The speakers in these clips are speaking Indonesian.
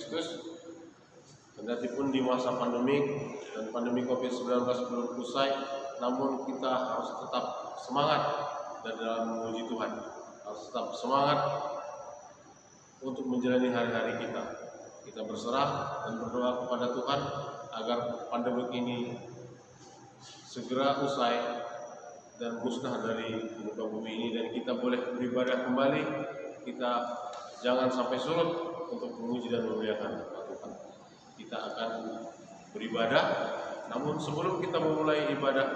Kristus. Kendatipun di masa pandemik dan pandemi COVID-19 belum usai, namun kita harus tetap semangat dan dalam memuji Tuhan, harus tetap semangat untuk menjalani hari-hari kita. Kita berserah dan berdoa kepada Tuhan agar pandemi ini segera usai dan musnah dari muka bumi ini, dan kita boleh beribadah kembali. Kita jangan sampai surut untuk memuji dan memuliakan Tuhan. Kita akan beribadah, namun sebelum kita memulai ibadah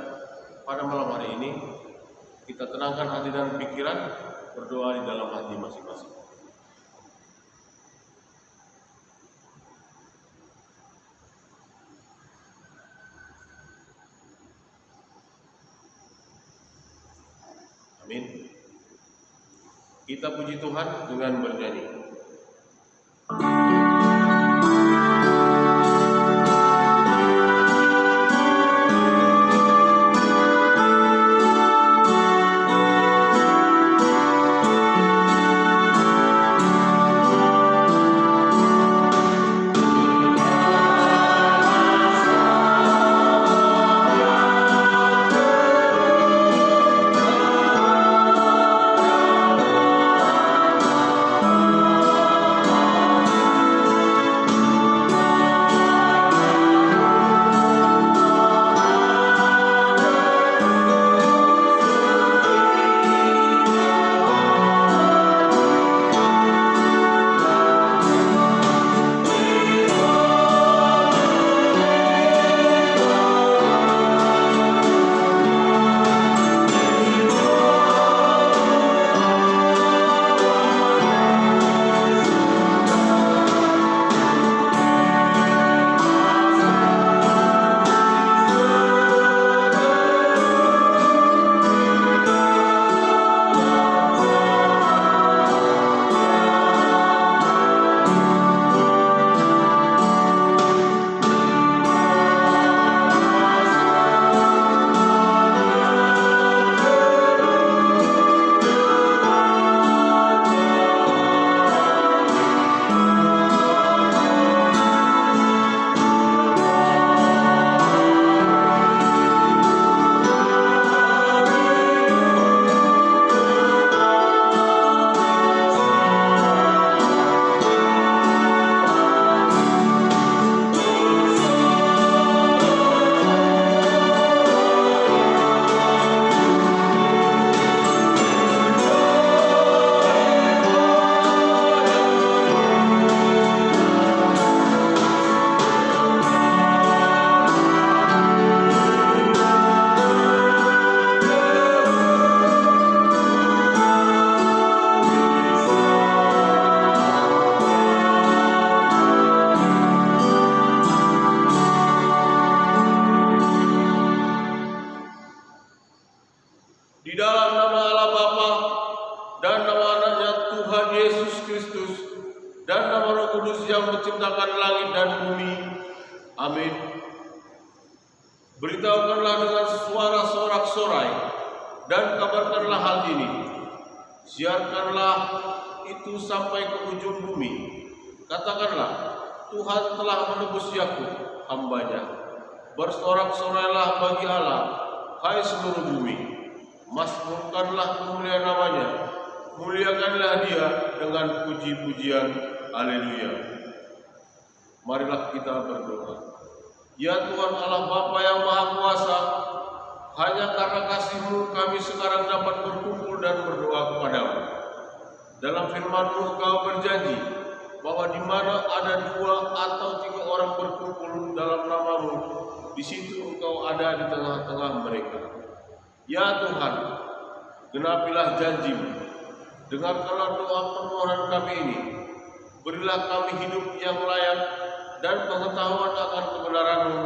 pada malam hari ini, kita tenangkan hati dan pikiran, berdoa di dalam hati masing-masing. Amin. Kita puji Tuhan dengan bernyanyi. Di dalam nama Allah Bapa dan nama Anaknya Tuhan Yesus Kristus dan nama Roh Kudus yang menciptakan langit dan bumi. Amin. Beritahukanlah dengan suara sorak-sorai dan kabarkanlah hal ini. Siarkanlah itu sampai ke ujung bumi. Katakanlah, Tuhan telah menebus Yakub, hamba-Nya. Bersorak-sorailah bagi Allah, hai seluruh bumi. Masmurkanlah kemuliaan namanya, muliakanlah Dia dengan puji-pujian. Haleluya. Marilah kita berdoa. Ya Tuhan Allah Bapa yang Maha Kuasa, hanya karena kasih-Mu kami sekarang dapat berkumpul dan berdoa kepada-Mu. Dalam firman-Mu Engkau berjanji bahwa di mana ada 2 atau 3 orang berkumpul dalam nama-Mu, di situ Engkau ada di tengah-tengah mereka. Ya Tuhan, genapilah janji-Mu. Dengarkanlah doa permohonan kami ini. Berilah kami hidup yang layak dan pengetahuan akan kebenaran-Mu,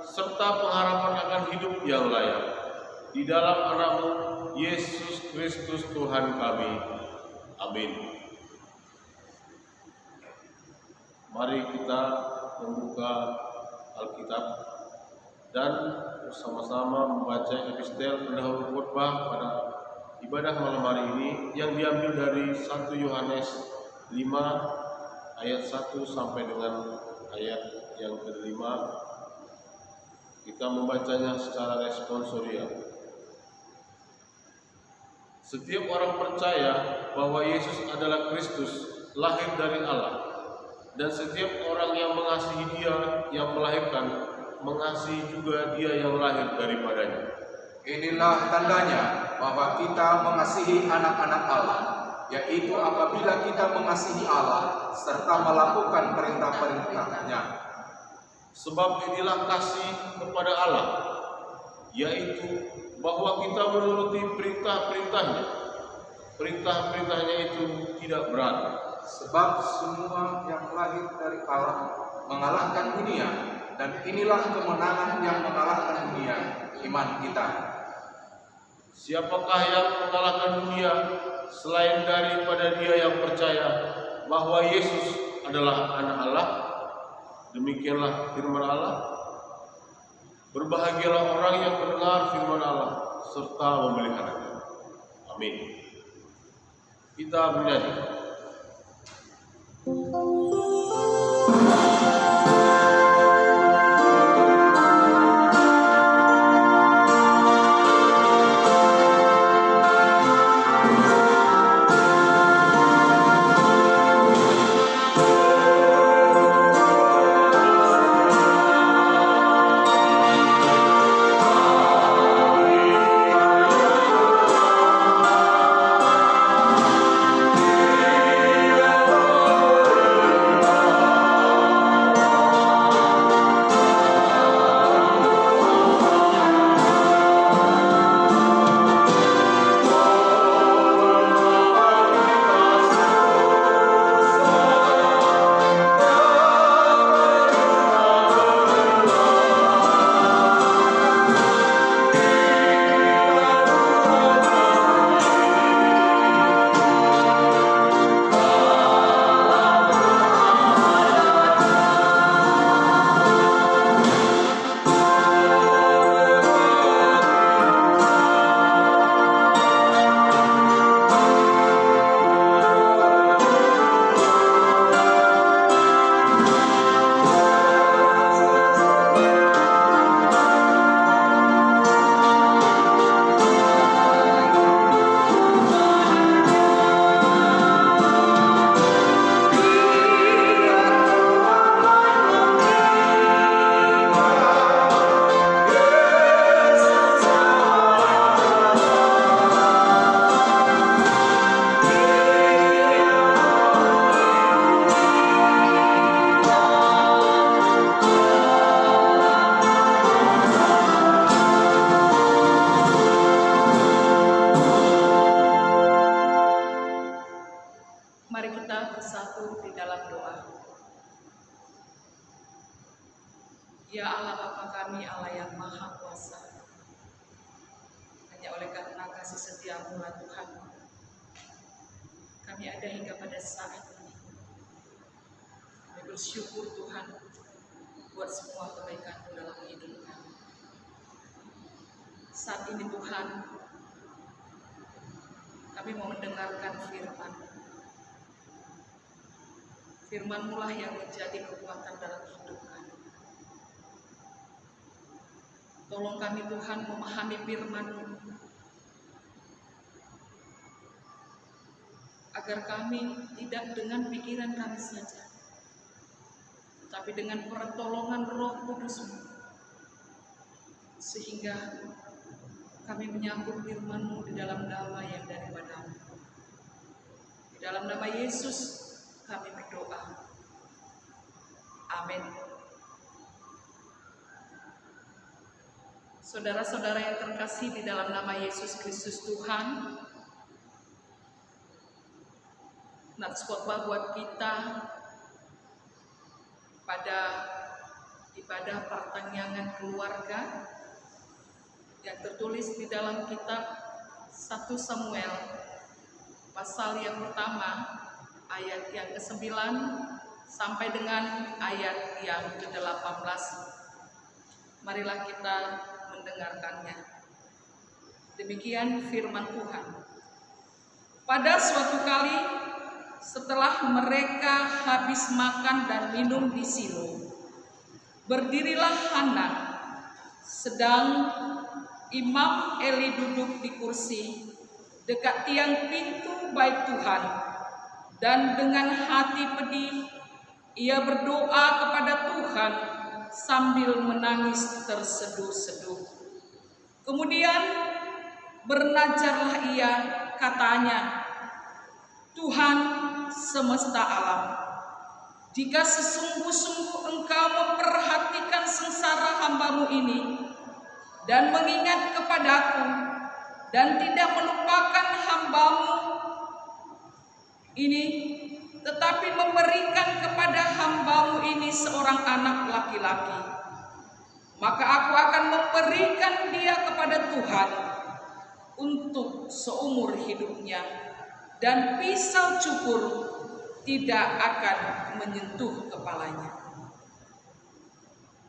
serta pengharapan akan hidup yang layak. Di dalam Anak-Mu, Yesus Kristus Tuhan kami. Amin. Mari kita membuka Alkitab dan bersama-sama membaca epistel pendahulu khotbah pada ibadah malam hari ini yang diambil dari 1 Yohanes 5 ayat 1 sampai dengan ayat yang ke-5. Kita membacanya secara responsorial. Setiap orang percaya bahwa Yesus adalah Kristus, lahir dari Allah. Dan setiap orang yang mengasihi Dia yang melahirkan, mengasihi juga Dia yang lahir daripadanya. Inilah tandanya bahwa kita mengasihi anak-anak Allah, yaitu apabila kita mengasihi Allah serta melakukan perintah-perintah-Nya. Sebab inilah kasih kepada Allah, yaitu bahwa kita menuruti perintah-perintah-Nya. Perintah-perintah-Nya itu tidak berat. Sebab semua yang lahir dari Allah mengalahkan dunia, dan inilah kemenangan yang mengalahkan dunia, iman kita. Siapakah yang mengalahkan dunia selain daripada dia yang percaya bahwa Yesus adalah anak Allah? Demikianlah firman Allah. Berbahagialah orang yang mendengar firman Allah serta memeliharanya. Amin. Kita bernyanyi. Ya Allah Bapa kami, Allah yang Maha Kuasa, hanya oleh karena kasih setia-Mu Tuhan, kami ada hingga pada saat ini. Kami bersyukur Tuhan buat semua kebaikan-Mu dalam hidup kami. Saat ini Tuhan, kami mau mendengarkan firman. Firman-Mu lah yang menjadi kekuatan dalam hidup kami. Tolong kami Tuhan memahami firman-Mu, agar kami tidak dengan pikiran kami saja, tapi dengan pertolongan Roh Kudus-Mu, sehingga kami menyambut firman-Mu di dalam nama yang daripada-Mu. Di dalam nama Yesus kami berdoa. Amin. Saudara-saudara yang terkasih di dalam nama Yesus Kristus Tuhan, nats khotbah buat kita pada ibadah pertanyaan keluarga yang tertulis di dalam kitab 1 Samuel pasal yang pertama ayat yang ke-9 sampai dengan ayat yang ke-18. Marilah kita mendengarkannya. Demikian firman Tuhan. Pada suatu kali setelah mereka habis makan dan minum di Silo, berdirilah Hana, sedang Imam Eli duduk di kursi dekat tiang pintu bait Tuhan, dan dengan hati pedih ia berdoa kepada Tuhan sambil menangis terseduh-seduh. Kemudian bernajarlah ia, katanya, Tuhan semesta alam, jika sesungguh-sungguh Engkau memperhatikan sengsara hamba-Mu ini dan mengingat kepadaku dan tidak melupakan hamba-Mu ini, tetapi memberikan kepada hamba-Mu ini seorang anak laki-laki, maka aku akan memberikan dia kepada Tuhan untuk seumur hidupnya, dan pisau cukur tidak akan menyentuh kepalanya.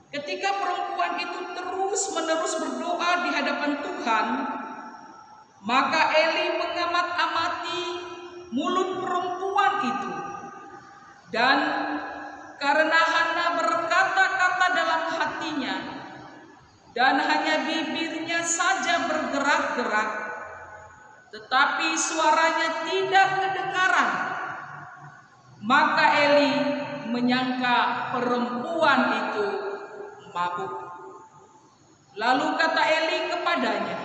Ketika perempuan itu terus-menerus berdoa di hadapan Tuhan, maka Eli mengamat-amati mulut perempuan itu, dan karena Hana berkata-kata dalam hatinya dan hanya bibirnya saja bergerak-gerak, tetapi suaranya tidak kedengaran, maka Eli menyangka perempuan itu mabuk. Lalu kata Eli kepadanya,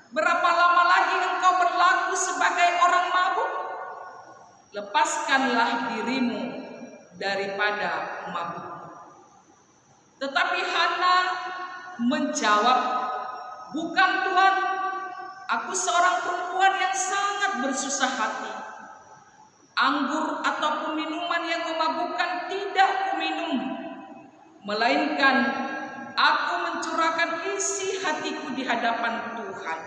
berapa lama lagi engkau berlaku sebagai orang mabuk? Lepaskanlah dirimu daripada mabuk. Tetapi Hana menjawab, bukan Tuhan, aku seorang perempuan yang sangat bersusah hati. Anggur ataupun minuman yang memabukkan tidak kuminum, melainkan aku mencurahkan isi hatiku di hadapan Tuhan.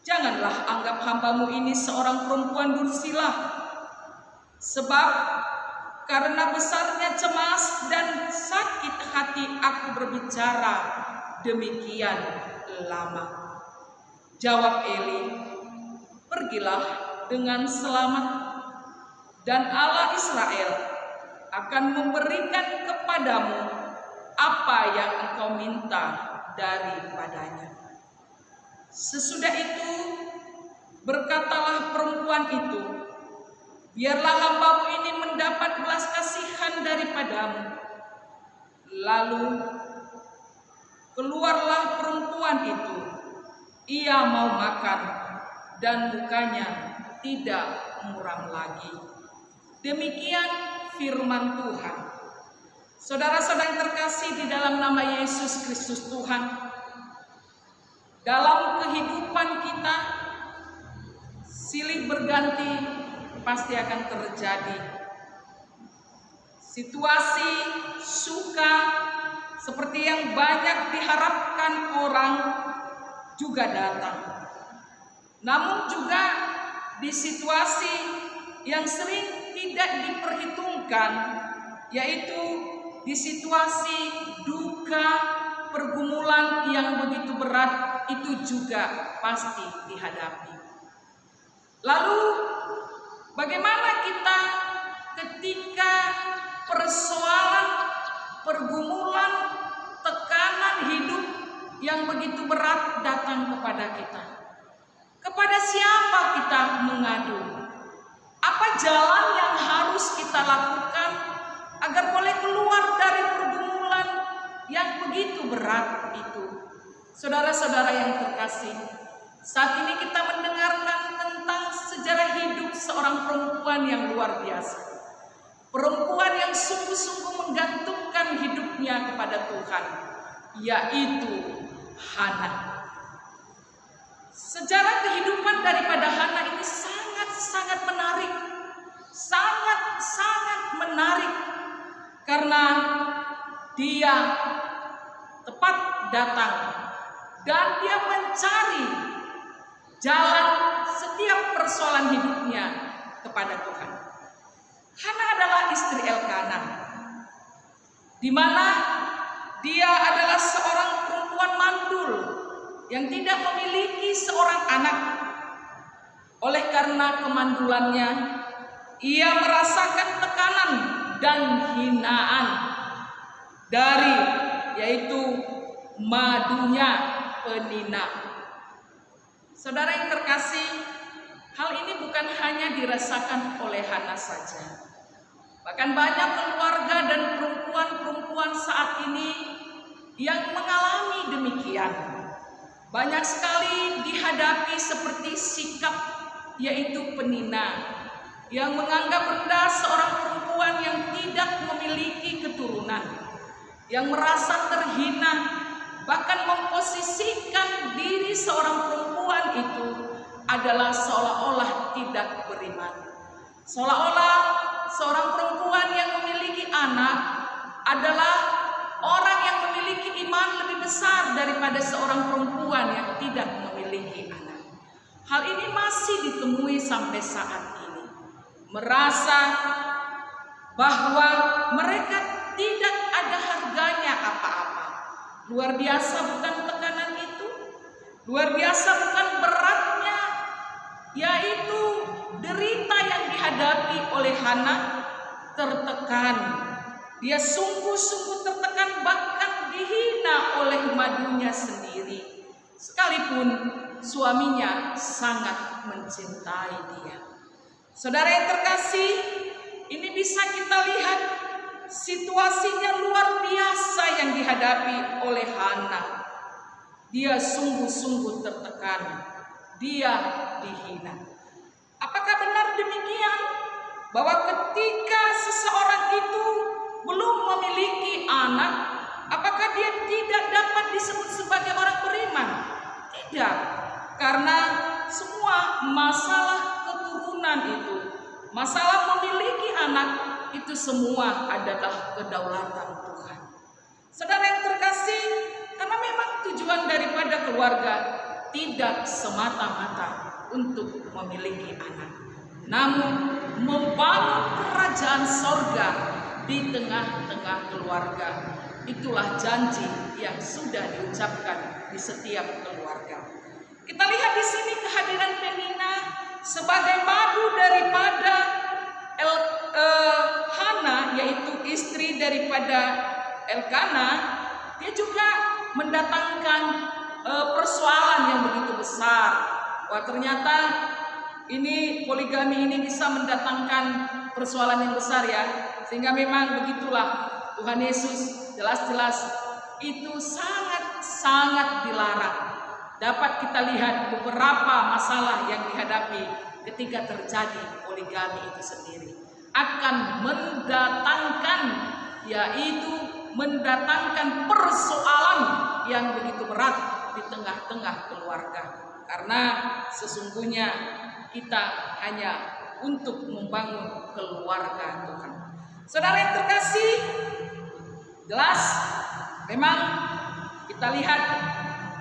Janganlah anggap hamba-Mu ini seorang perempuan dursila, sebab karena besarnya cemas dan sakit hati aku berbicara demikian lama. Jawab Eli, pergilah dengan selamat, dan Allah Israel akan memberikan kepadamu apa yang engkau minta daripadanya. Sesudah itu berkatalah perempuan itu, biarlah hamba-Mu ini mendapat belas kasihan daripadamu. Lalu keluarlah perempuan itu, ia mau makan dan mukanya tidak muram lagi. Demikian firman Tuhan. Saudara-saudara yang terkasih di dalam nama Yesus Kristus Tuhan, dalam kehidupan kita silih berganti pasti akan terjadi. Situasi suka seperti yang banyak diharapkan orang juga datang. Namun juga di situasi yang sering tidak diperhitungkan, yaitu di situasi duka, pergumulan yang begitu berat, itu juga pasti dihadapi. Lalu bagaimana kita ketika persoalan, pergumulan, tekanan hidup yang begitu berat datang kepada kita? Kepada siapa kita mengadu? Apa jalan yang harus kita lakukan agar boleh keluar dari pergumulan yang begitu berat itu? Saudara-saudara yang terkasih, saat ini kita mendengarkan tentang sejarah hidup seorang perempuan yang luar biasa. Perempuan yang sungguh-sungguh menggantungkan hidupnya kepada Tuhan, yaitu Hana. Sejarah kehidupan daripada Hana ini sangat-sangat menarik. Sangat-sangat menarik. Karena dia tepat datang dan dia mencari jalan setiap persoalan hidupnya kepada Tuhan. Hana adalah istri Elkana, di mana dia adalah seorang perempuan mandul yang tidak memiliki seorang anak. Oleh karena kemandulannya, ia merasakan tekanan dan hinaan dari yaitu madunya penina. Saudara yang terkasih, hal ini bukan hanya dirasakan oleh Hana saja. Bahkan banyak keluarga dan perempuan-perempuan saat ini yang mengalami demikian. Banyak sekali dihadapi seperti sikap yaitu penina yang menganggap rendah seorang perempuan yang tidak memiliki keturunan, yang merasa terhina, bahkan memposisikan diri seorang perempuan itu adalah seolah-olah tidak beriman. Seolah-olah seorang perempuan yang memiliki anak adalah orang yang memiliki iman lebih besar daripada seorang perempuan yang tidak memiliki anak. Hal ini masih ditemui sampai saat ini. Merasa bahwa mereka tidak ada harganya apa-apa. Luar biasa bukan tekanan itu? Luar biasa bukan beratnya? Yaitu derita yang dihadapi oleh Hana, tertekan. Dia sungguh-sungguh tertekan, bahkan dihina oleh madunya sendiri. Sekalipun suaminya sangat mencintai dia. Saudara yang terkasih, ini bisa kita lihat situasinya luar biasa yang dihadapi oleh Hana. Dia sungguh-sungguh tertekan, dia dihina. Apakah benar demikian? Bahwa ketika seseorang itu belum memiliki anak, apakah dia tidak dapat disebut sebagai orang beriman? Tidak, karena semua masalah keturunan itu, masalah memiliki anak itu semua adalah kedaulatan Tuhan. Saudara yang terkasih, karena memang tujuan daripada keluarga tidak semata-mata untuk memiliki anak, namun membangun kerajaan sorga di tengah-tengah keluarga. Itulah janji yang sudah diucapkan di setiap keluarga. Kita lihat di sini kehadiran Penina sebagai madu daripada Hana, yaitu istri daripada Elkana. Dia juga mendatangkan persoalan yang begitu besar. Wah, ternyata ini poligami ini bisa mendatangkan persoalan yang besar ya. Sehingga memang begitulah Tuhan Yesus jelas-jelas itu sangat-sangat dilarang. Dapat kita lihat beberapa masalah yang dihadapi ketika terjadi poligami itu sendiri. Akan mendatangkan, yaitu mendatangkan persoalan yang begitu berat di tengah-tengah keluarga. Karena sesungguhnya kita hanya untuk membangun keluarga Tuhan. Saudara yang terkasih, jelas memang kita lihat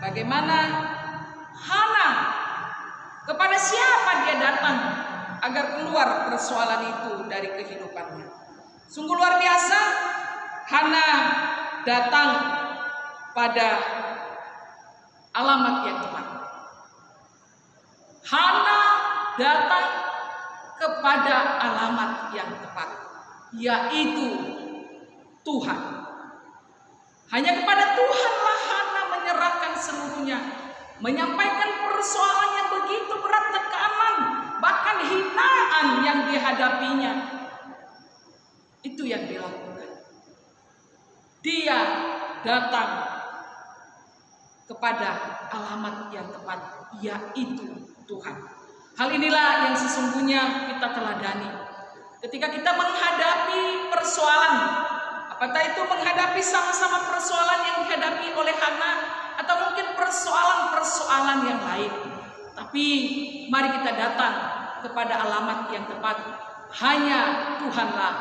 bagaimana Hana, kepada siapa dia datang agar keluar persoalan itu dari kehidupannya. Sungguh luar biasa, Hana datang pada alamat yang tepat. Hana datang kepada alamat yang tepat, yaitu Tuhan. Hanya kepada Tuhanlah Hana menyerahkan seluruhnya, menyampaikan persoalan yang begitu berat, tekanan, bahkan hinaan yang dihadapinya. Itu yang dilakukan. Dia datang kepada alamat yang tepat, yaitu Tuhan. Hal inilah yang sesungguhnya kita teladani ketika kita menghadapi persoalan, apakah itu menghadapi sama-sama persoalan yang dihadapi oleh Hana atau mungkin persoalan-persoalan yang lain. Tapi mari kita datang kepada alamat yang tepat. Hanya Tuhanlah,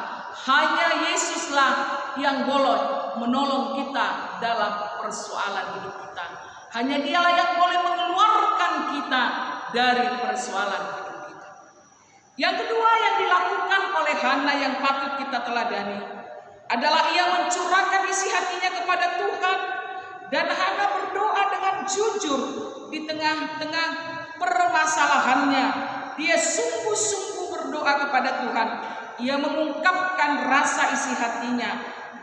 hanya Yesuslah yang boleh menolong kita dalam persoalan hidup kita. Hanya Dialah yang boleh mengeluarkan kita dari persoalan hidup kita. Yang kedua yang dilakukan oleh Hana yang patut kita teladani adalah ia mencurahkan isi hatinya kepada Tuhan. Dan Hana berdoa dengan jujur di tengah-tengah permasalahannya. Dia sungguh-sungguh berdoa berdoa kepada Tuhan. Ia mengungkapkan rasa isi hatinya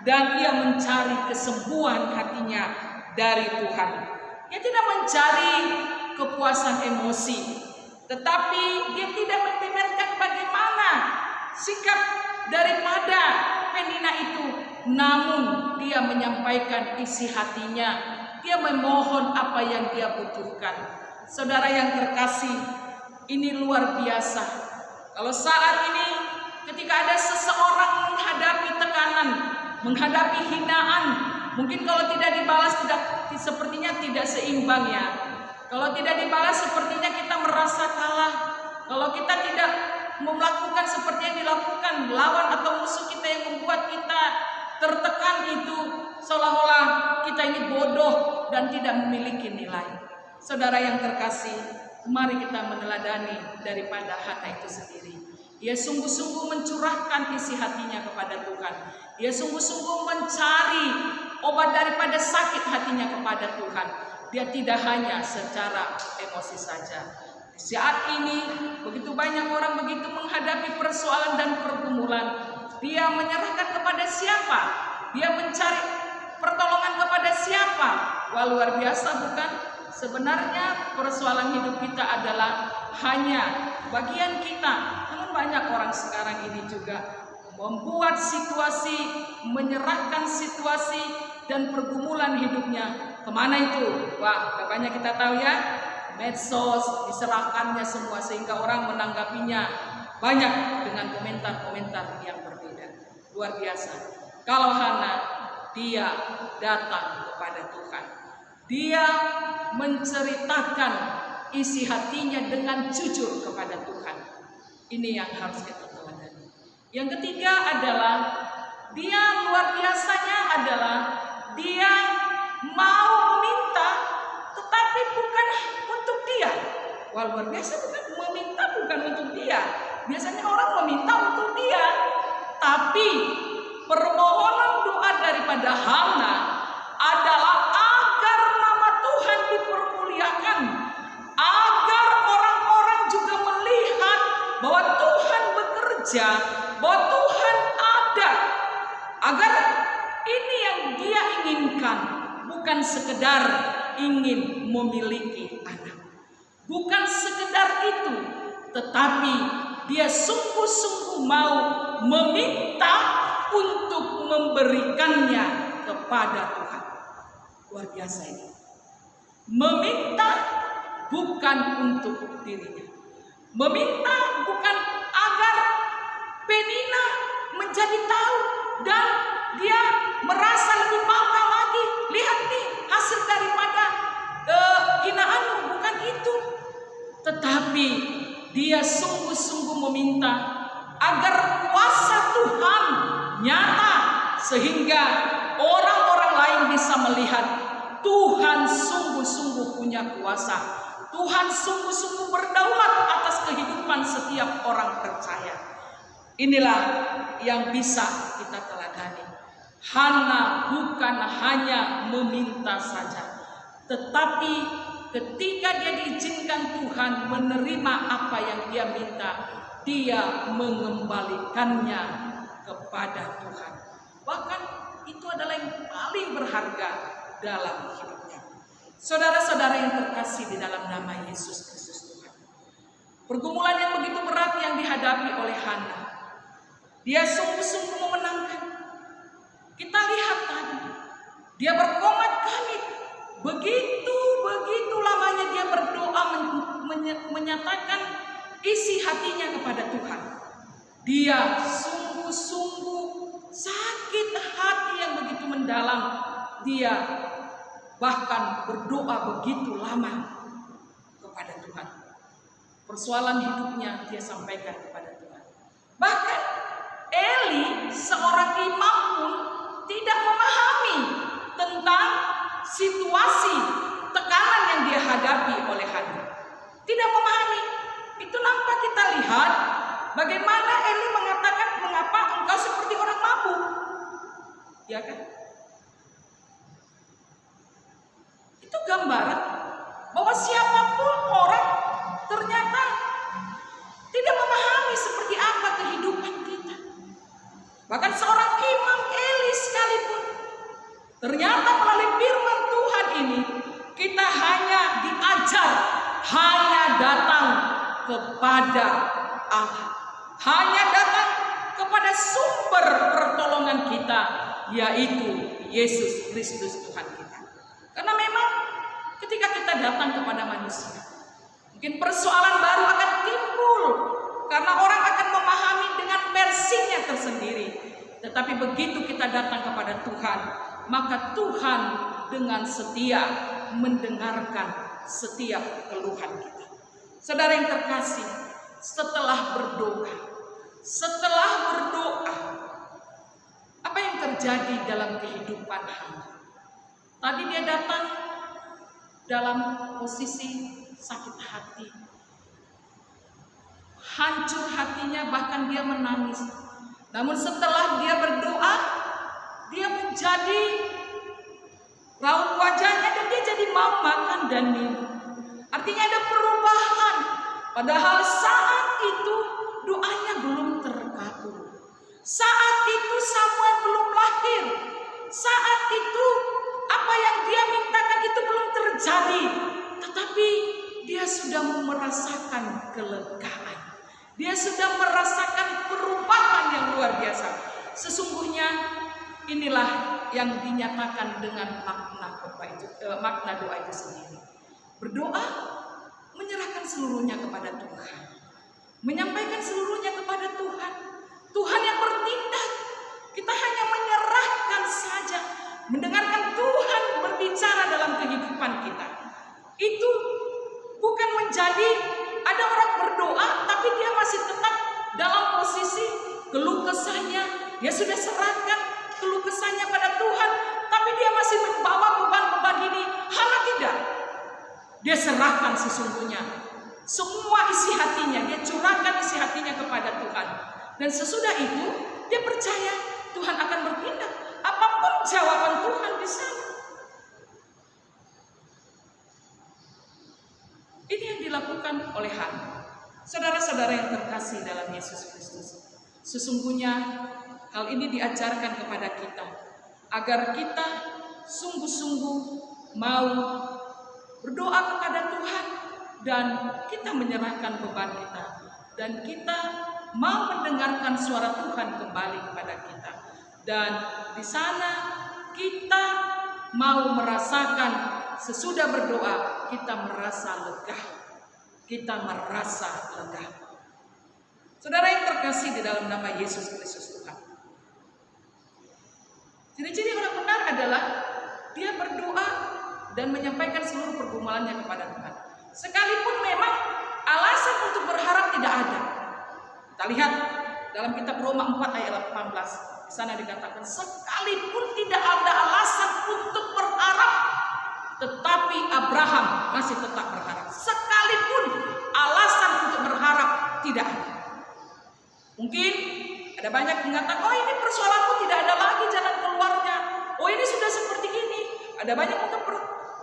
dan ia mencari kesembuhan hatinya dari Tuhan. Ia tidak mencari kepuasan emosi, tetapi dia tidak membeberkan bagaimana sikap daripada Penina itu. Namun dia menyampaikan isi hatinya. Dia memohon apa yang dia butuhkan. Saudara yang terkasih, ini luar biasa. Kalau saat ini ketika ada seseorang menghadapi tekanan, menghadapi hinaan, mungkin kalau tidak dibalas sepertinya tidak seimbang ya. Kalau tidak dibalas sepertinya kita merasa kalah. Kalau kita tidak melakukan seperti yang dilakukan lawan atau musuh kita yang membuat kita tertekan, itu seolah-olah kita ini bodoh dan tidak memiliki nilai. Saudara yang terkasih, mari kita meneladani daripada Hana itu sendiri. Ia sungguh-sungguh mencurahkan isi hatinya kepada Tuhan. Ia sungguh-sungguh mencari obat daripada sakit hatinya kepada Tuhan. Dia tidak hanya secara emosi saja. Saat ini begitu banyak orang begitu menghadapi persoalan dan pergumulan. Dia menyerahkan kepada siapa? Dia mencari pertolongan kepada siapa? Wah, luar biasa bukan? Sebenarnya persoalan hidup kita adalah hanya bagian kita. Namun banyak orang sekarang ini juga membuat situasi, menyerahkan situasi dan pergumulan hidupnya. Kemana itu? Wah, banyak kita tahu ya. Medsos, diserahkannya semua sehingga orang menanggapinya banyak dengan komentar-komentar yang berbeda. Luar biasa. Kalau Hana, dia datang kepada Tuhan. Dia menceritakan isi hatinya dengan jujur kepada Tuhan. Ini yang harus kita teladani. Yang ketiga adalah dia luar biasanya adalah dia mau meminta, tetapi bukan untuk dia. Wah, luar biasa bukan? Meminta bukan untuk dia. Biasanya orang meminta untuk dia, tapi permohonan doa daripada Hana adalah agar nama Tuhan dipermuliakan, agar orang-orang juga melihat bahwa Tuhan bekerja, bahwa Tuhan ada, agar ini yang dia inginkan, bukan sekedar ingin memiliki anak, bukan sekedar itu, tetapi dia sungguh-sungguh mau meminta untuk memberikannya kepada Tuhan. Luar biasa ini. Meminta bukan untuk dirinya. Meminta bukan agar Penina menjadi tahu dan dia merasa lebih bangga lagi. Lihat nih hasil daripada hinaanmu, bukan itu. Tetapi dia sungguh-sungguh meminta agar kuasa Tuhan nyata sehingga orang-orang lain bisa melihat Tuhan sungguh-sungguh punya kuasa. Tuhan sungguh-sungguh berdaulat atas kehidupan setiap orang percaya. Inilah yang bisa kita teladani. Hana bukan hanya meminta saja, tetapi ketika dia diizinkan Tuhan menerima apa yang dia minta, dia mengembalikannya kepada Tuhan. Bahkan itu adalah yang paling berharga dalam hidupnya. Saudara-saudara yang terkasih di dalam nama Yesus Kristus Tuhan, pergumulan yang begitu berat yang dihadapi oleh Hana, dia sungguh-sungguh memenangkan. Kita lihat tadi, dia berkomat-kamit. Begitu lamanya dia berdoa menyatakan isi hatinya kepada Tuhan. Dia sungguh-sungguh sakit hati yang begitu mendalam. Dia bahkan berdoa begitu lama kepada Tuhan. Persoalan hidupnya dia sampaikan kepada Tuhan. Bahkan Eli, seorang imam pun tidak memahami tentang situasi tekanan yang dia hadapi oleh Hana. Tidak memahami. Itu nampak kita lihat bagaimana Eli mengatakan, mengapa engkau seperti orang mabuk? Ya kan? Itu gambaran bahwa siapapun orang ternyata tidak memahami seperti Bahkan seorang Imam Eli sekalipun, ternyata melalui firman Tuhan ini kita hanya diajar, hanya datang kepada Allah, hanya datang kepada sumber pertolongan kita, yaitu Yesus Kristus Tuhan kita. Karena memang ketika kita datang kepada manusia, mungkin persoalan baru akan timbul karena orang akan memahami dengan versinya tersendiri. Tetapi begitu kita datang kepada Tuhan, maka Tuhan dengan setia mendengarkan setiap keluhan kita. Saudara yang terkasih, setelah berdoa, apa yang terjadi dalam kehidupan Hana? Tadi dia datang dalam posisi sakit hati, hancur hatinya, bahkan dia menangis. Namun setelah dia berdoa, dia menjadi raut wajahnya dan dia jadi mau makan dan minum. Artinya ada perubahan. Padahal saat itu doanya belum terkabul. Saat itu Samuel belum lahir. Saat itu apa yang dia mintakan itu belum terjadi. Tetapi dia sudah merasakan kelegaan. Dia sudah merasakan perubahan yang luar biasa. Sesungguhnya inilah yang dinyatakan dengan makna doa itu sendiri. Berdoa, menyerahkan seluruhnya kepada Tuhan, menyampaikan seluruhnya kepada Tuhan. Tuhan yang bertindak, kita hanya menyerahkan saja, mendengarkan Tuhan berbicara dalam kehidupan kita. Itu bukan menjadi ada orang berdoa tapi dia masih tetap dalam posisi keluh kesahnya. Dia sudah serahkan keluh kesahnya pada Tuhan, tapi dia masih membawa beban-beban ini. Hana tidak. Dia serahkan sesungguhnya semua isi hatinya, dia curahkan isi hatinya kepada Tuhan. Dan sesudah itu dia percaya Tuhan akan bertindak. Apapun jawaban Tuhan di sana. Ini yang dilakukan oleh Hana. Saudara-saudara yang terkasih dalam Yesus Kristus, sesungguhnya hal ini diajarkan kepada kita agar kita sungguh-sungguh mau berdoa kepada Tuhan dan kita menyerahkan beban kita dan kita mau mendengarkan suara Tuhan kembali kepada kita. Dan di sana kita mau merasakan sesudah berdoa kita merasa lega. Kita merasa lega. Saudara yang terkasih di dalam nama Yesus Kristus Tuhan. Ciri-ciri orang benar adalah dia berdoa dan menyampaikan seluruh pergumulannya kepada Tuhan. Sekalipun memang alasan untuk berharap tidak ada. Kita lihat dalam kitab Roma 4 ayat 18. Di sana dikatakan sekalipun tidak ada alasan untuk berharap, tetapi Abraham masih tetap berharap. Sekalipun alasan untuk berharap tidak ada. Mungkin ada banyak mengatakan, oh ini persoalanku tidak ada lagi jalan keluarnya. Oh ini sudah seperti ini. Ada banyak untuk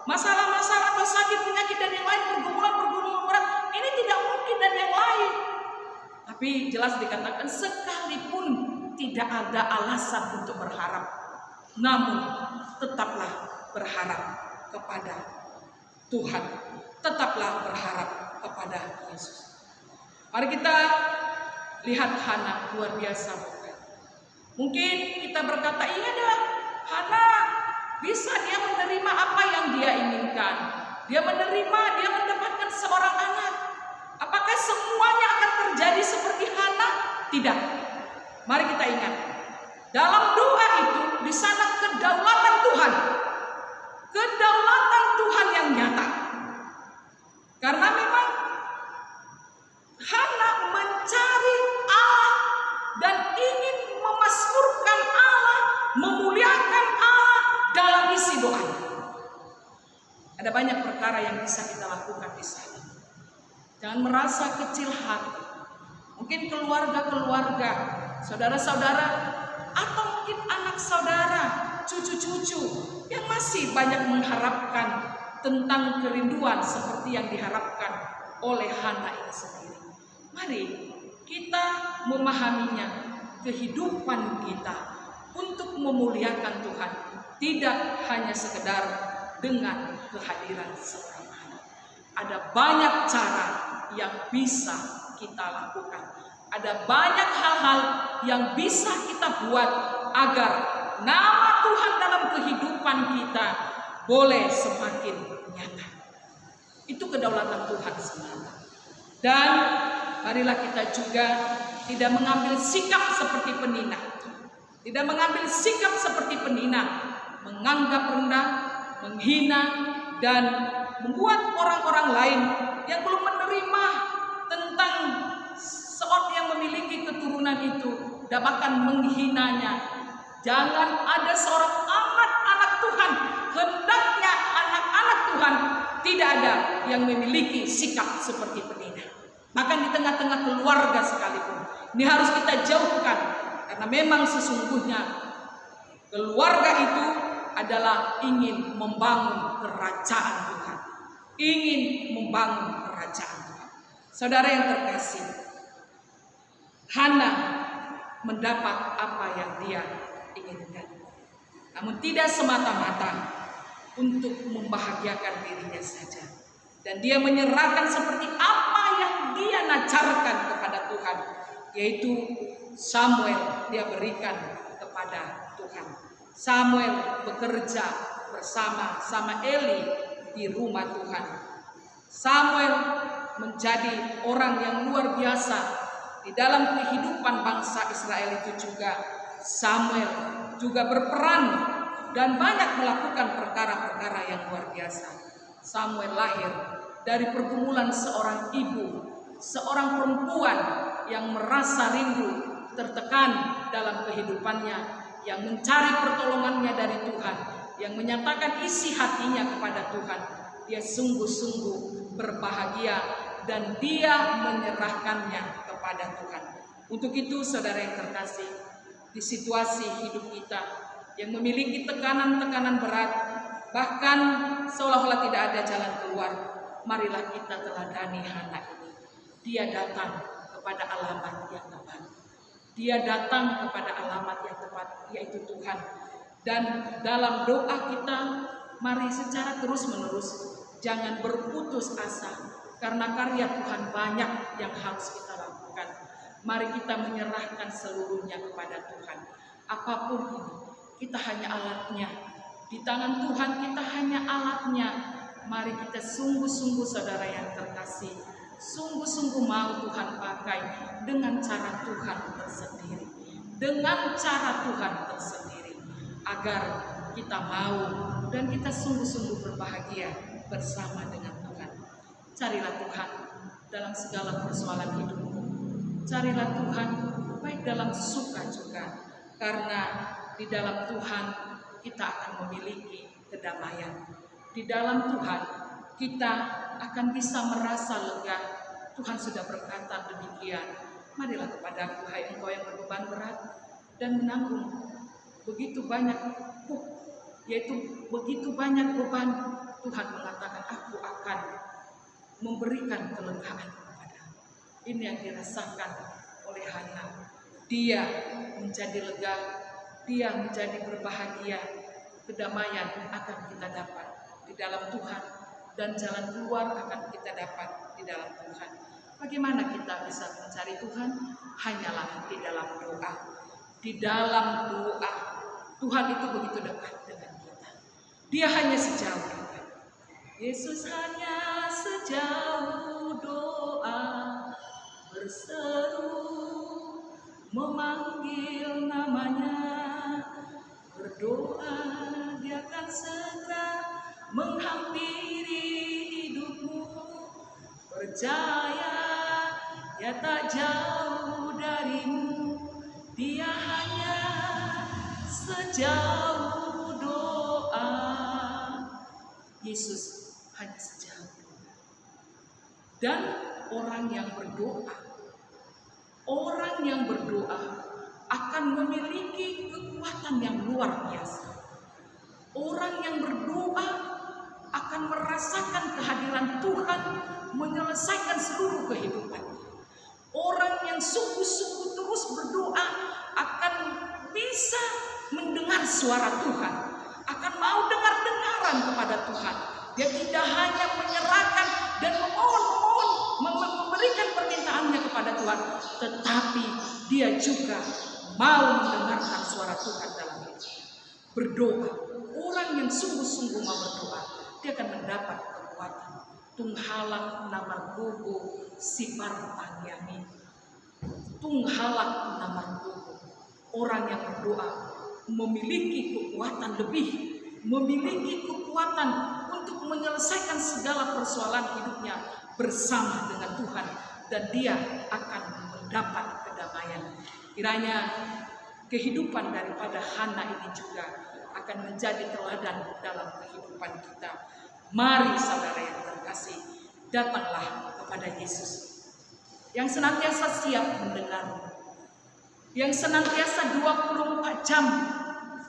masalah-masalah atau sakit, penyakit dan yang lain, pergumulan berat. Ini tidak mungkin dan yang lain. Tapi jelas dikatakan sekalipun tidak ada alasan untuk berharap, namun tetaplah berharap kepada Tuhan. Tetaplah berharap kepada Yesus. Mari kita lihat Hana, luar biasa bukan? Mungkin kita berkata, iya dah, Hana bisa dia menerima apa yang dia inginkan. Dia menerima, dia mendapatkan seorang anak. Apakah semuanya akan terjadi seperti Hana? Tidak. Mari kita ingat, dalam doa itu di sana kedaulatan Tuhan. Kedaulatan Tuhan yang nyata. Karena memang Hana mencari Allah dan ingin memasmurkan Allah, memuliakan Allah dalam isi doa. Ada banyak perkara yang bisa kita lakukan di sana. Jangan merasa kecil hati. Mungkin keluarga-keluarga, saudara-saudara, atau mungkin anak saudara, cucu-cucu yang masih banyak mengharapkan tentang kerinduan seperti yang diharapkan oleh Hana ini sendiri. Mari kita memahaminya kehidupan kita untuk memuliakan Tuhan tidak hanya sekedar dengan kehadiran seorang anak. Ada banyak cara yang bisa kita lakukan. Ada banyak hal-hal yang bisa kita buat agar nama Tuhan dalam kehidupan kita boleh semakin nyata. Itu kedaulatan Tuhan semata. Dan marilah kita juga tidak mengambil sikap seperti peninah. Tidak mengambil sikap seperti peninah, menganggap rendah, menghina, dan membuat orang-orang lain yang belum menerima tentang seorang yang memiliki keturunan itu bahkan menghinanya. Jangan ada seorang anak-anak Tuhan, hendaknya anak-anak Tuhan tidak ada yang memiliki sikap seperti peninah. Bahkan di tengah-tengah keluarga sekalipun, ini harus kita jauhkan, karena memang sesungguhnya keluarga itu adalah ingin membangun kerajaan Tuhan, ingin membangun kerajaan Tuhan. Saudara yang terkasih, Hana mendapat apa yang dia inginkan, namun tidak semata-mata untuk membahagiakan dirinya saja, dan dia menyerahkan seperti apa yang dia najarkan kepada Tuhan, yaitu Samuel dia berikan kepada Tuhan. Samuel bekerja bersama Eli di rumah Tuhan. Samuel menjadi orang yang luar biasa di dalam kehidupan bangsa Israel itu juga. Samuel juga berperan dan banyak melakukan perkara-perkara yang luar biasa. Samuel lahir dari pergumulan seorang ibu, seorang perempuan yang merasa rindu, tertekan dalam kehidupannya, yang mencari pertolongannya dari Tuhan, yang menyatakan isi hatinya kepada Tuhan. Dia sungguh-sungguh berbahagia dan dia menyerahkannya kepada Tuhan. Untuk itu saudara yang terkasih, di situasi hidup kita yang memiliki tekanan-tekanan berat, bahkan seolah-olah tidak ada jalan keluar, marilah kita teladani Hana ini. Dia datang kepada alamat yang tepat. Dia datang kepada alamat yang tepat, yaitu Tuhan. Dan dalam doa kita, mari secara terus-menerus jangan berputus asa, karena karya Tuhan banyak yang harus kita lakukan. Mari kita menyerahkan seluruhnya kepada Tuhan. Apapun ini, kita hanya alatnya. Di tangan Tuhan kita hanya alatnya. Mari kita sungguh-sungguh saudara yang terkasih, sungguh-sungguh mau Tuhan pakai dengan cara Tuhan tersendiri. Dengan cara Tuhan tersendiri. Agar kita mau dan kita sungguh-sungguh berbahagia bersama dengan Tuhan. Carilah Tuhan dalam segala persoalan hidupmu. Carilah Tuhan baik dalam suka juga. Karena di dalam Tuhan kita akan memiliki kedamaian. Di dalam Tuhan kita akan bisa merasa lega. Tuhan sudah berkata demikian. Marilah kepadaku hai engkau yang berbeban berat dan menanggung begitu banyak yaitu begitu banyak beban. Tuhan mengatakan aku akan memberikan kelegaan kepadamu. Ini yang dirasakan oleh Hana. Dia menjadi lega, dia menjadi berbahagia. Kedamaian akan kita dapat di dalam Tuhan, dan jalan keluar akan kita dapat di dalam Tuhan. Bagaimana kita bisa mencari Tuhan? Hanyalah di dalam doa. Di dalam doa, Tuhan itu begitu dekat dengan kita. Dia hanya sejauh doa. Yesus hanya sejauh doa, berseru, memanggil namanya, berdoa, dia akan segera menghampiri hidupmu. Percaya, dia tak jauh darimu, dia hanya sejauh doa. Yesus hanya sejauh doa. Dan orang yang berdoa akan memiliki kekuatan yang luar biasa. Orang yang berdoa akan merasakan kehadiran Tuhan menyelesaikan seluruh kehidupan. Orang yang sungguh-sungguh terus berdoa bisa mendengar suara Tuhan, akan mau dengar-dengaran kepada Tuhan. Dia tidak hanya menyerahkan dan memohon-mohon, memberikan permintaannya kepada Tuhan, tetapi dia juga mau mendengarkan suara Tuhan dalam hidup. Berdoa, orang yang sungguh-sungguh mau berdoa, dia akan mendapat kekuatan. Tunghalak namar gugu sipar pangyami. Tunghalak namar gugu. Orang yang berdoa memiliki kekuatan lebih, memiliki kekuatan untuk menyelesaikan segala persoalan hidupnya bersama dengan Tuhan, dan dia akan mendapat kedamaian. Kiranya kehidupan daripada Hana ini juga akan menjadi teladan dalam kehidupan kita. Mari saudara yang terkasih, datanglah kepada Yesus yang senantiasa siap mendengar, yang senantiasa 24 jam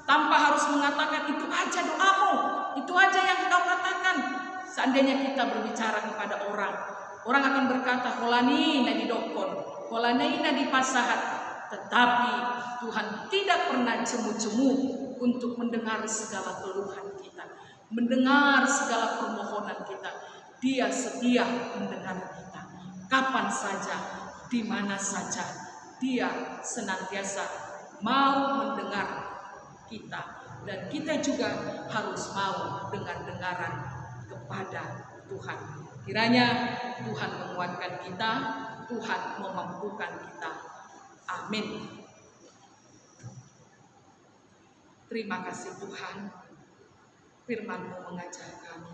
tanpa harus mengatakan itu aja doamu, itu aja yang kau katakan. Seandainya kita berbicara kepada orang, orang akan berkata holani na di dokon, holani na di pasahat. Tetapi Tuhan tidak pernah jemu-jemu untuk mendengar segala keluhan kita, mendengar segala permohonan kita. Dia setia mendengar kita kapan saja, di mana saja. Dia senantiasa mau mendengar kita, dan kita juga harus mau dengar-dengaran kepada Tuhan. Kiranya Tuhan menguatkan kita, Tuhan memampukan kita. Amin. Terima kasih Tuhan, firman-Mu mengajar kami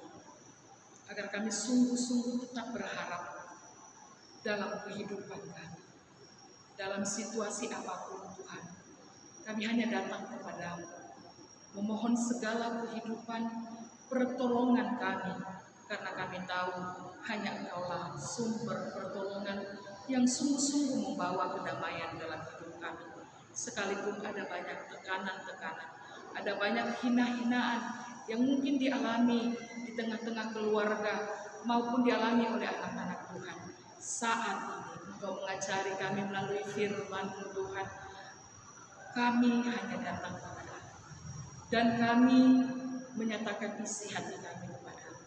agar kami sungguh-sungguh tetap berharap dalam kehidupan kami. Dalam situasi apapun Tuhan, kami hanya datang kepada-Mu, memohon segala kehidupan, pertolongan kami, karena kami tahu hanya Engkaulah sumber pertolongan yang sungguh-sungguh membawa kedamaian dalam hidup kami. Sekalipun ada banyak tekanan-tekanan, ada banyak hina-hinaan yang mungkin dialami di tengah-tengah keluarga maupun dialami oleh anak-anak Tuhan. Saat ini Engkau mengajari kami melalui firman-Mu Tuhan. Kami hanya datang kepada-Mu, dan kami menyatakan isi hati kami kepada-Mu.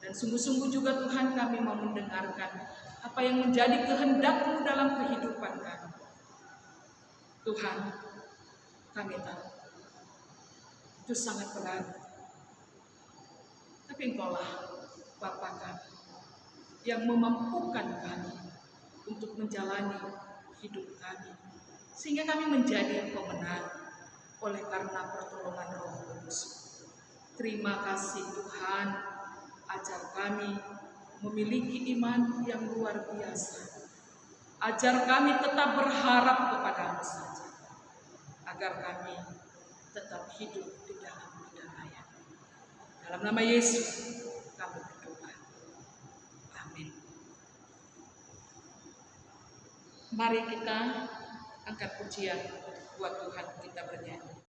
Dan sungguh-sungguh juga Tuhan, kami mau mendengarkan apa yang menjadi kehendak-Mu dalam kehidupan kami. Tuhan, kami tahu itu sangat berat, tapi Engkaulah Bapa kami yang memampukan kami untuk menjalani hidup kami, sehingga kami menjadi pemenang oleh karena pertolongan Roh Kudus. Terima kasih Tuhan, ajar kami memiliki iman yang luar biasa. Ajar kami tetap berharap kepada-Mu saja, agar kami tetap hidup di dalam kedamaian. Dalam nama Yesus kami berdoa. Amin. Mari kita angkat pujian buat Tuhan, kita bernyanyi.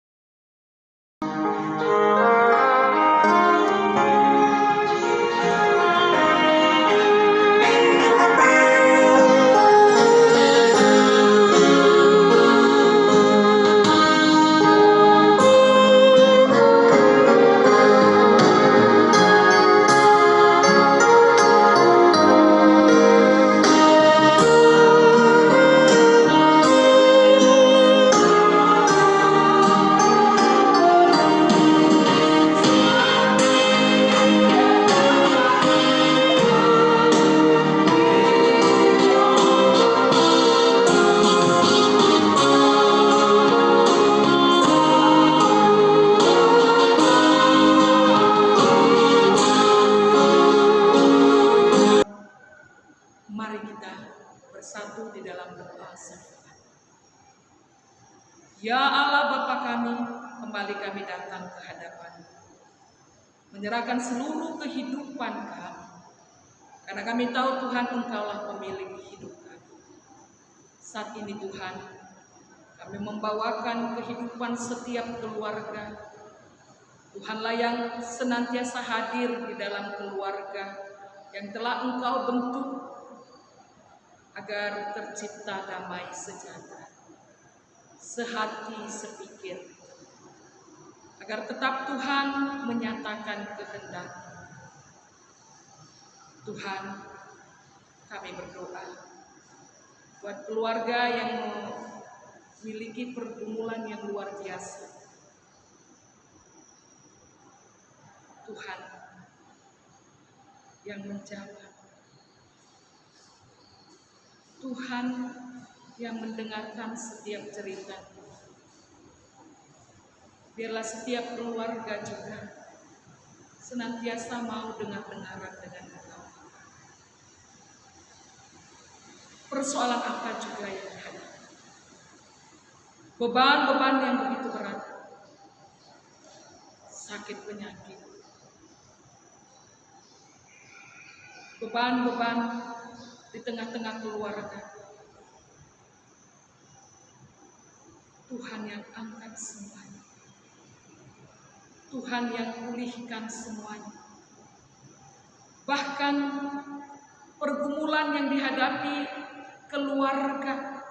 Mari kita bersatu di dalam doa syafaat. Ya Allah Bapa kami, kembali kami datang ke hadapan-Mu, menyerahkan seluruh kehidupan kami, karena kami tahu Tuhan Engkaulah pemilik hidup kami. Saat ini Tuhan, kami membawakan kehidupan setiap keluarga. Tuhanlah yang senantiasa hadir di dalam keluarga yang telah Engkau bentuk agar tercipta damai sejahtera. sehati sepikir, agar tetap Tuhan menyatakan kehendak. Tuhan, kami berdoa buat keluarga yang memiliki pergumulan yang luar biasa. Tuhan yang menjawab, Tuhan yang mendengarkan setiap cerita. Biarlah setiap keluarga juga senantiasa mau dengar-dengaran dengan Engkau. Persoalan apa juga yang dihadapi, beban-beban yang begitu berat, sakit penyakit, beban-beban di tengah-tengah keluarga. Tuhan yang angkat semuanya, Tuhan yang pulihkan semuanya. Bahkan pergumulan yang dihadapi keluarga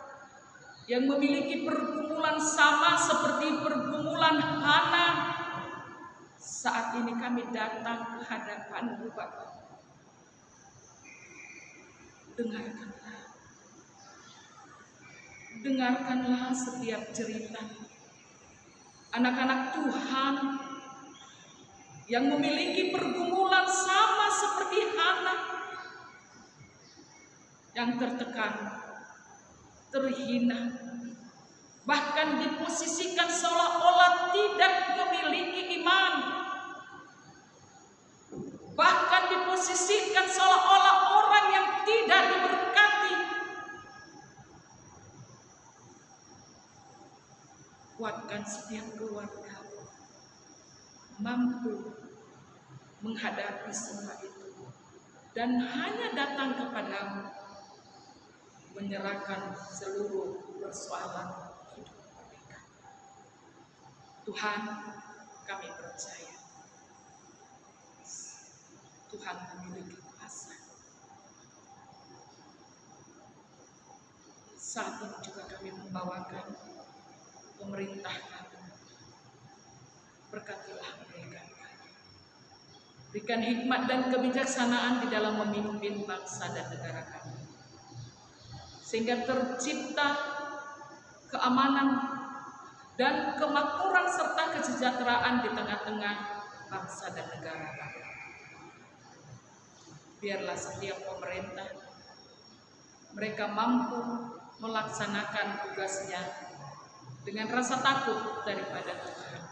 yang memiliki pergumulan sama seperti pergumulan Hana, saat ini kami datang ke hadapan-Mu, Bapa. Dengarkanlah setiap cerita anak-anak Tuhan yang memiliki pergumulan sama seperti Hana, yang tertekan, terhina, bahkan diposisikan seolah-olah tidak memiliki iman, bahkan diposisikan seolah-olah orang yang tidak diberkati. Kuatkan setiap keluarga mampu menghadapi semua itu dan hanya datang kepadamu, menyerahkan seluruh persoalan hidup mereka. Tuhan, kami percaya Tuhan memiliki kuasa. Saat ini juga kami membawakan pemerintah kami. Berkatilah mereka. Berikan hikmat dan kebijaksanaan di dalam memimpin bangsa dan negara kami, sehingga tercipta keamanan dan kemakmuran serta kesejahteraan di tengah-tengah bangsa dan negara kami. Biarlah setiap pemerintah mereka mampu melaksanakan tugasnya dengan rasa takut daripada Tuhan.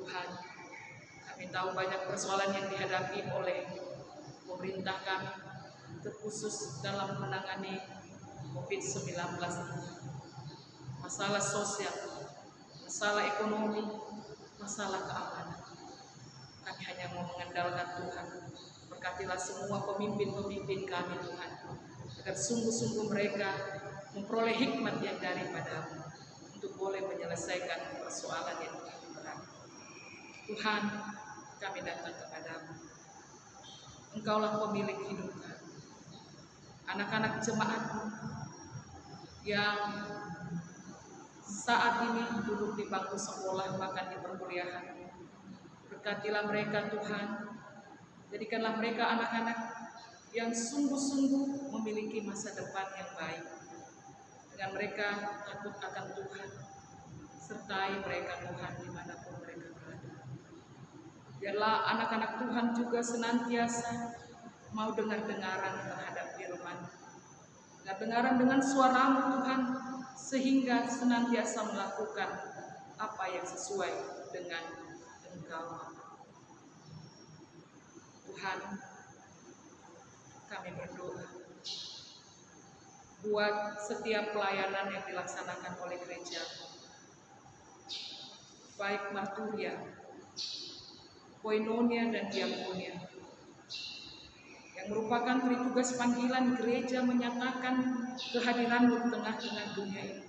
Tuhan, kami tahu banyak persoalan yang dihadapi oleh pemerintah kami, terkhusus dalam menangani COVID-19, masalah sosial, masalah ekonomi, masalah keamanan. Kami hanya mau mengandalkan Tuhan. Berkatilah semua pemimpin-pemimpin kami, Tuhan, agar sungguh-sungguh mereka memperoleh hikmat yang daripada-Mu untuk boleh menyelesaikan persoalan yang begitu berat. Tuhan, kami datang kepadamu. Engkaulah pemilik hidup kami. Anak-anak jemaat-Mu yang saat ini duduk di bangku sekolah, bahkan di perkuliahan, berkatilah mereka, Tuhan. Jadikanlah mereka anak-anak yang sungguh-sungguh memiliki masa depan yang baik. Dengan mereka takut akan Tuhan, sertai mereka, Tuhan, dimanapun mereka berada. Biarlah anak-anak Tuhan juga senantiasa mau dengar-dengaran terhadap firman, dengar-dengaran dengan suara-Mu, Tuhan, sehingga senantiasa melakukan apa yang sesuai dengan Engkau. Tuhan, kami berdoa buat setiap pelayanan yang dilaksanakan oleh gereja, baik marturia, koinonia, dan diakonia, yang merupakan tugas panggilan gereja menyatakan kehadiran-Mu di tengah-tengah dunia ini.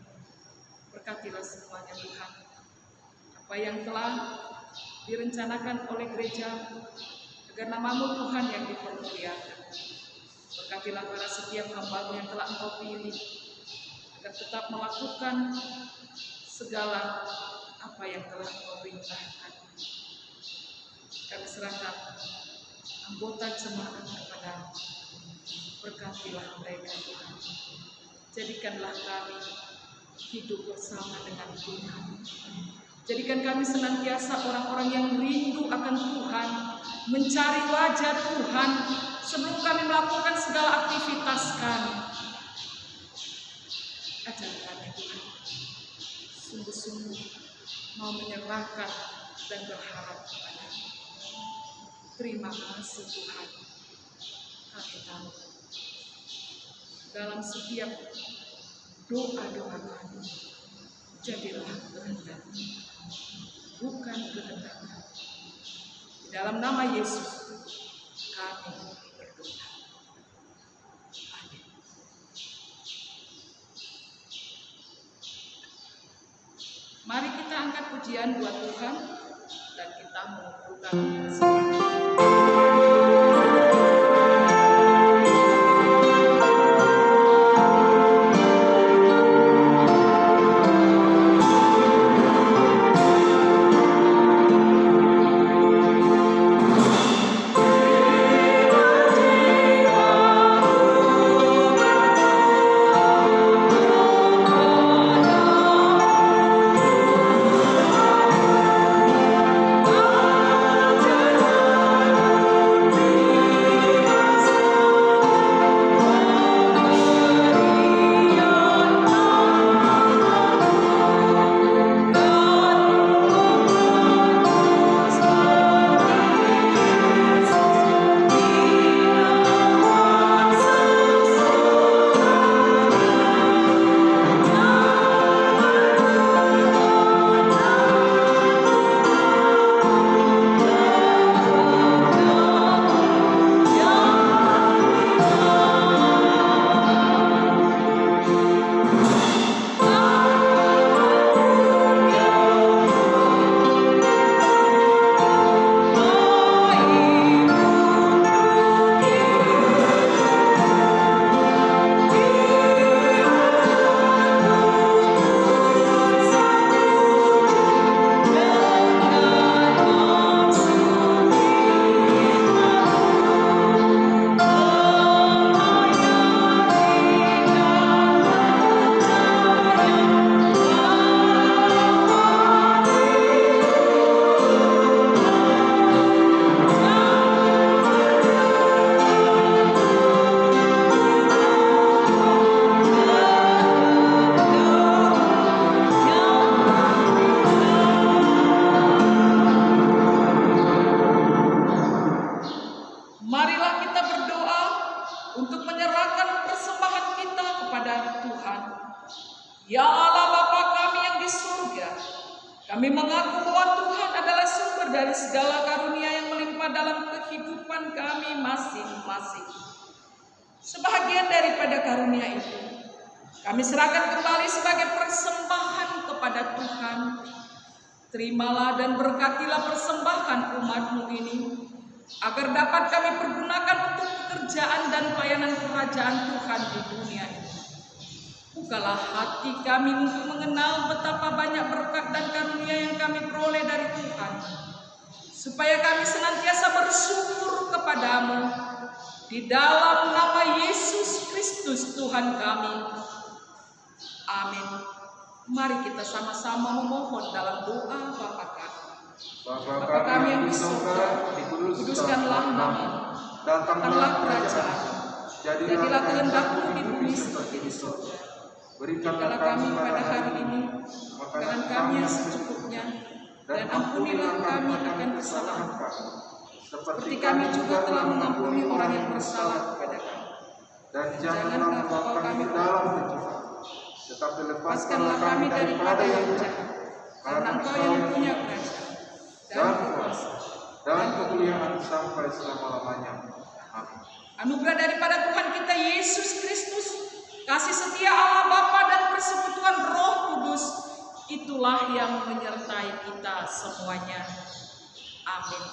Berkatilah semuanya, Tuhan. Apa yang telah direncanakan oleh gereja, agar nama-Mu, Tuhan, yang dipermuliakan. Berkatilah para setiap hamba-Mu yang telah Engkau pilih agar tetap melakukan segala apa yang telah Engkau perintahkan. Kami serahkan anggota jemaat kepada-Mu. Berkatilah mereka Tuhan. Jadikanlah kami hidup bersama dengan Tuhan. Jadikan kami senantiasa orang-orang yang rindu akan Tuhan, mencari wajah Tuhan sebelum kami melakukan segala aktivitas kami. Ajar kami Tuhan, sungguh-sungguh mau menyerahkan dan berharap kepada-Mu. Terima kasih Tuhan. Kami tahu dalam setiap doa-doa kami, jadilah kehendak-Mu, bukan kehendak kami. Di dalam nama Yesus kami berdoa. Amin. Mari kita angkat pujian buat Tuhan dan kita mengumpulkan semangat. Ya Allah Bapa kami yang di surga, kami mengaku bahwa Tuhan adalah sumber dari segala karunia yang melimpah dalam kehidupan kami masing-masing. Sebahagian daripada karunia itu, kami serahkan kembali sebagai persembahan kepada Tuhan. Terimalah dan berkatilah persembahan umat-Mu ini, agar dapat kami pergunakan untuk pekerjaan dan pelayanan kerajaan Tuhan di dunia ini. Bukalah hati kami untuk mengenal betapa banyak berkat dan karunia yang kami peroleh dari Tuhan, supaya kami senantiasa bersyukur kepada-Mu. Di dalam nama Yesus Kristus Tuhan kami. Amin. Mari kita sama-sama memohon dalam doa Bapa kami. Bapa kami yang di surga, dikuduskanlah nama-Mu, datanglah kerajaan-Mu, jadilah kehendak-Mu di bumi seperti di surga. Berikanlah kami pada hari ini makanan kami yang secukupnya, dan ampunilah kami akan kesalahan kami, seperti kami juga telah mengampuni orang yang bersalah kepada kami. Dan janganlah membawa kami dalam pencobaan, tetapi lepaskanlah kami daripada yang jahat, karena Engkau yang punya kerajaan dan kuasa dan kemuliaan sampai selama-lamanya. Amin. Anugerah daripada Tuhan kita Yesus Kristus, kasih setia Allah Bapa dan persekutuan Roh Kudus, itulah yang menyertai kita semuanya. Amin.